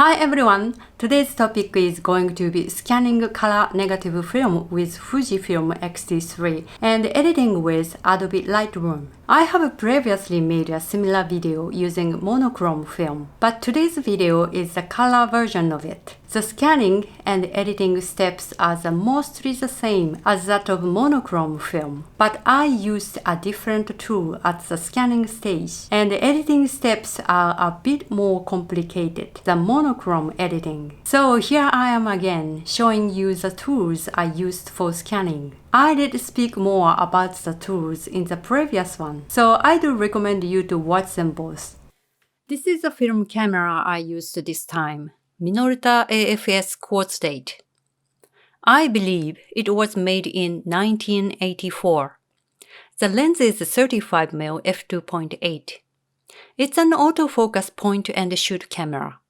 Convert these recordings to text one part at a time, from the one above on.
Hi everyone! Today's topic is going to be scanning color negative film with FUJIFILM X-T3 and editing with Adobe Lightroom. I have previously made a similar video using monochrome film, but today's video is the color version of it. The scanning and editing steps are mostly the same as that of monochrome film, but I used a different tool at the scanning stage, and the editing steps are a bit more complicated than monochrome editing. So here I am again, showing you the tools I used for scanning. I did speak more about the tools in the previous one, so I do recommend you to watch them both. This is the film camera I used this time, Minolta AFS quartz date. I believe it was made in 1984. The lens is 35mm f2.8. It's an autofocus point and shoot camera.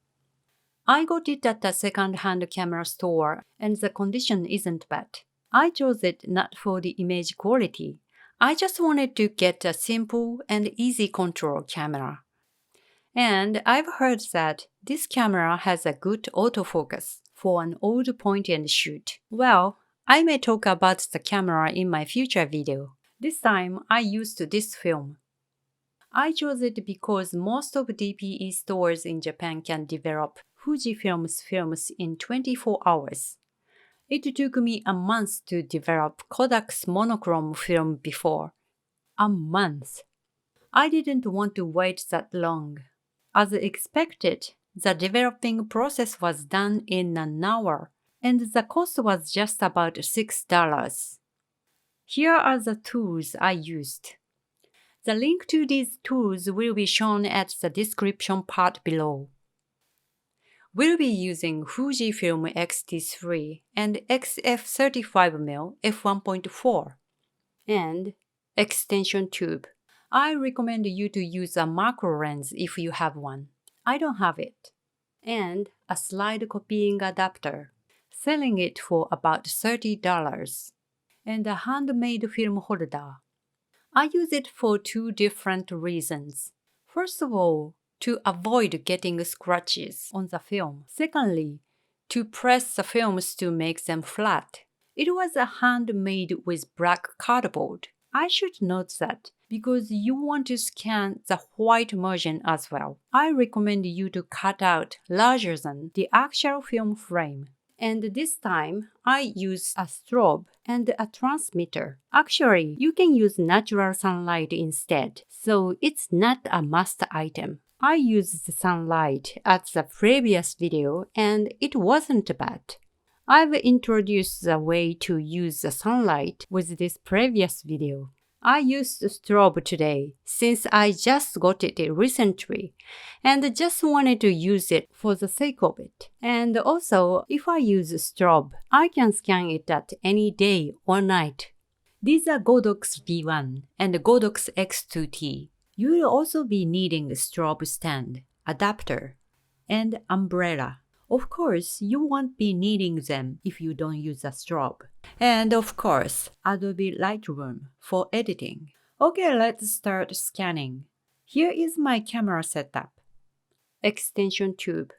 I got it at a second-hand camera store and the condition isn't bad. I chose it not for the image quality. I just wanted to get a simple and easy control camera. And I've heard that this camera has a good autofocus for an old point and shoot. Well, I may talk about the camera in my future video. This time I used this film. I chose it because most of DPE stores in Japan can develop Fujifilm's films in 24 hours. It took me a month to develop Kodak's monochrome film before. A month. I didn't want to wait that long. As expected, the developing process was done in an hour, and the cost was just about $6. Here are the tools I used. The link to these tools will be shown at the description part below. We'll be using FUJIFILM X-T3 and XF35mm f1.4 and extension tube. I recommend you to use a macro lens if you have one. I don't have it. And a slide copying adapter, selling it for about $30. And a handmade film holder. I use it for two different reasons. First of all, to avoid getting scratches on the film. Secondly, to press the films to make them flat. It was handmade with black cardboard. I should note that because you want to scan the white version as well. I recommend you to cut out larger than the actual film frame. And this time, I use a strobe and a transmitter. Actually, you can use natural sunlight instead, so it's not a must item. I used the sunlight at the previous video and it wasn't bad. I've introduced the way to use the sunlight with this previous video. I used strobe today since I just got it recently and just wanted to use it for the sake of it. And also, if I use strobe, I can scan it at any day or night. These are Godox V1 and Godox X2T. You will also be needing a strobe stand, adapter, and umbrella. Of course, you won't be needing them if you don't use a strobe. And of course, Adobe Lightroom for editing. Okay, let's start scanning. Here is my camera setup. Extension tube,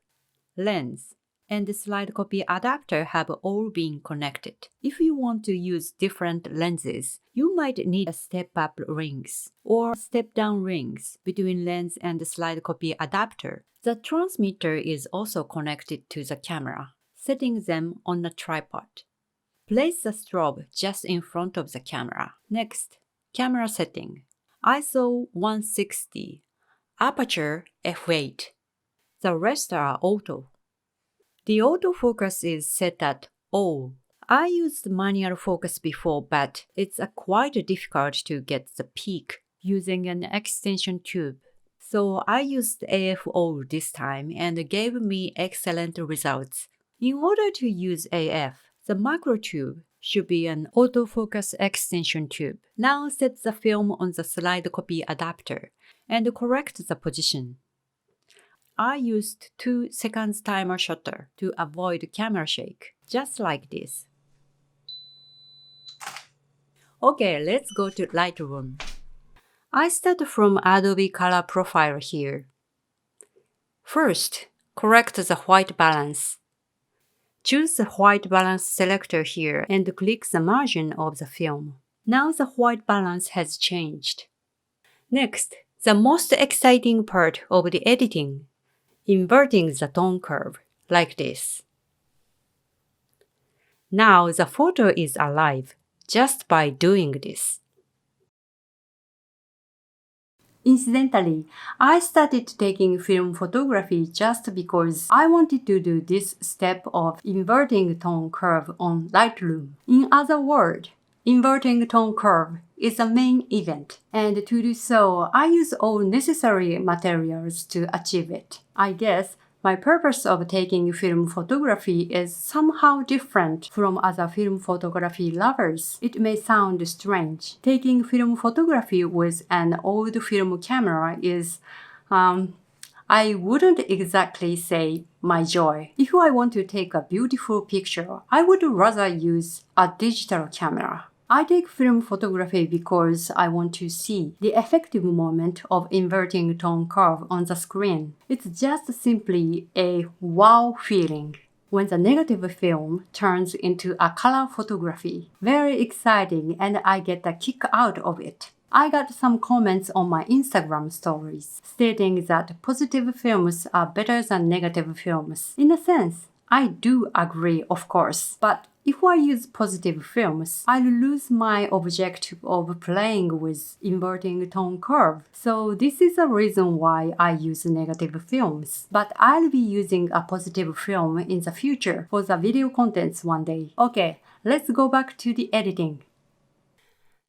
lens, and the slide copy adapter have all been connected. If you want to use different lenses, you might need a step-up rings or step-down rings between lens and the slide copy adapter. The transmitter is also connected to the camera, setting them on a tripod. Place the strobe just in front of the camera. Next, camera setting. ISO 160, aperture f8. The rest are auto. The autofocus is set at all. I used manual focus before, but it's quite difficult to get the peak using an extension tube. So I used AF-O this time and it gave me excellent results. In order to use AF, the macro tube should be an autofocus extension tube. Now set the film on the slide copy adapter and correct the position. I used 2 seconds timer shutter to avoid camera shake, just like this. Okay, let's go to Lightroom. I start from Adobe Color Profile here. First, Correct the white balance. Choose the white balance selector here and click the margin of the film. Now the white balance has changed. Next, the most exciting part of the editing, inverting the tone curve, like this. Now the photo is alive just by doing this. Incidentally, I started taking film photography just because I wanted to do this step of inverting tone curve on Lightroom. In other words, inverting tone curve is a main event, and to do so, I use all necessary materials to achieve it. I guess my purpose of taking film photography is somehow different from other film photography lovers. It may sound strange. Taking film photography with an old film camera is, I wouldn't exactly say my joy. If I want to take a beautiful picture, I would rather use a digital camera. I take film photography because I want to see the effective moment of inverting tone curve on the screen. It's just simply a wow feeling. When the negative film turns into a color photography, very exciting, and I get a kick out of it. I got some comments on my Instagram stories stating that positive films are better than negative films. In a sense, I do agree, of course, but if I use positive films, I'll lose my objective of playing with inverting tone curve. So this is the reason why I use negative films. But I'll be using a positive film in the future for the video contents one day. Okay, let's go back to the editing.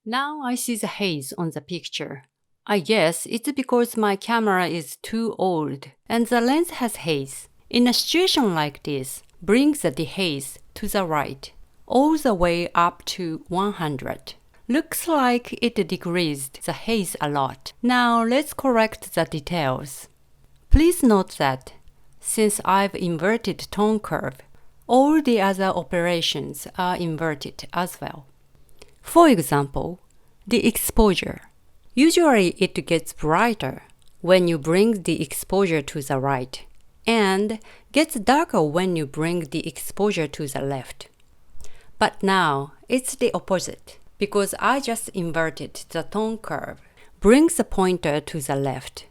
Now I see the haze on the picture. I guess it's because my camera is too old and the lens has haze. In a situation like this, bring the dehaze to the right, all the way up to 100. Looks like it decreased the haze a lot. Now let's correct the details. Please note that, since I've inverted tone curve, all the other operations are inverted as well. For example, the exposure. Usually it gets brighter when you bring the exposure to the right, and gets darker when you bring the exposure to the left. But now it's the opposite, because I just inverted the tone curve. Bring the pointer to the left,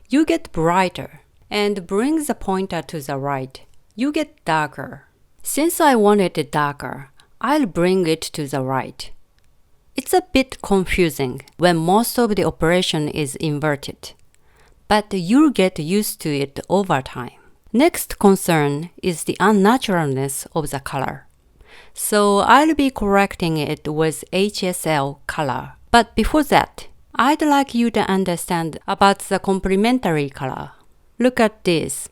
you get brighter, and bring the pointer to the right, you get darker. Since I wanted it darker, I'll bring it to the right. It's a bit confusing when most of the operation is inverted, but you'll get used to it over time. Next concern is the unnaturalness of the color. So I'll be correcting it with HSL color. But before that, I'd like you to understand about the complementary color. Look at this.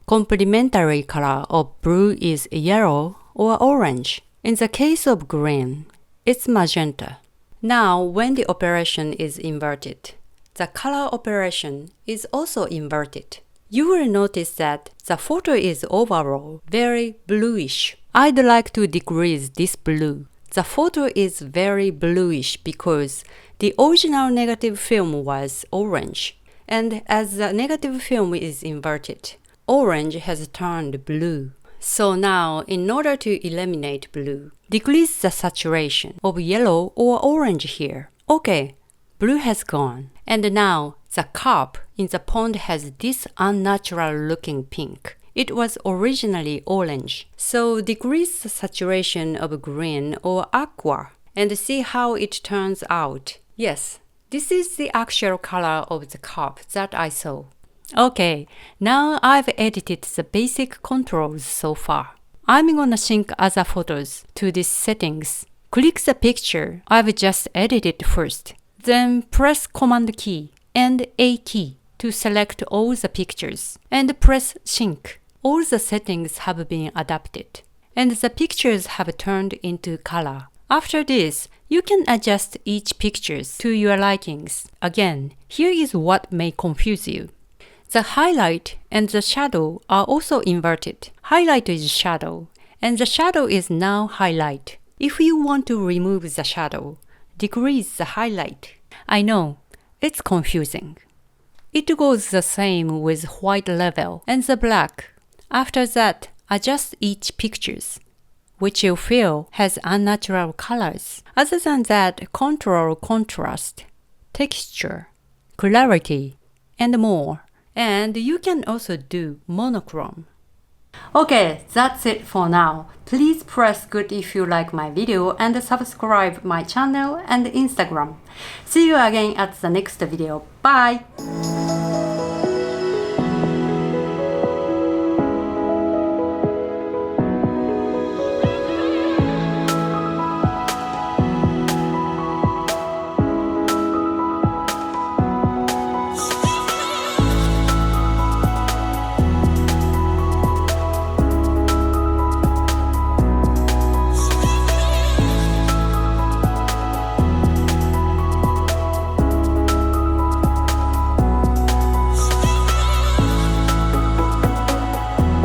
Complementary color of blue is yellow or orange. In the case of green, it's magenta. Now, when the operation is inverted, the color operation is also inverted. You will notice that the photo is overall very bluish. I'd like to decrease this blue. The photo is very bluish because the original negative film was orange. And as the negative film is inverted, orange has turned blue. So now, in order to eliminate blue, decrease the saturation of yellow or orange here. Okay, blue has gone. And now, the carp in the pond has this unnatural looking pink. It was originally orange. So decrease the saturation of green or aqua and see how it turns out. Yes, this is the actual color of the carp that I saw. Okay, now I've edited the basic controls so far. I'm gonna sync other photos to these settings. Click the picture I've just edited first. Then press Command key and A key to select all the pictures and press Sync. All the settings have been adapted and the pictures have turned into color. After this, you can adjust each picture to your likings. Again, here is what may confuse you. The highlight and the shadow are also inverted. Highlight is shadow and the shadow is now highlight. If you want to remove the shadow, decrease the highlight. I know, it's confusing. It goes the same with white level and the black. After that, adjust each pictures, which you feel has unnatural colors. Other than that, control contrast, texture, clarity, and more. And you can also do monochrome. Okay, that's it for now. Please press good if you like my video and subscribe my channel and Instagram. See you again at the next video. Bye!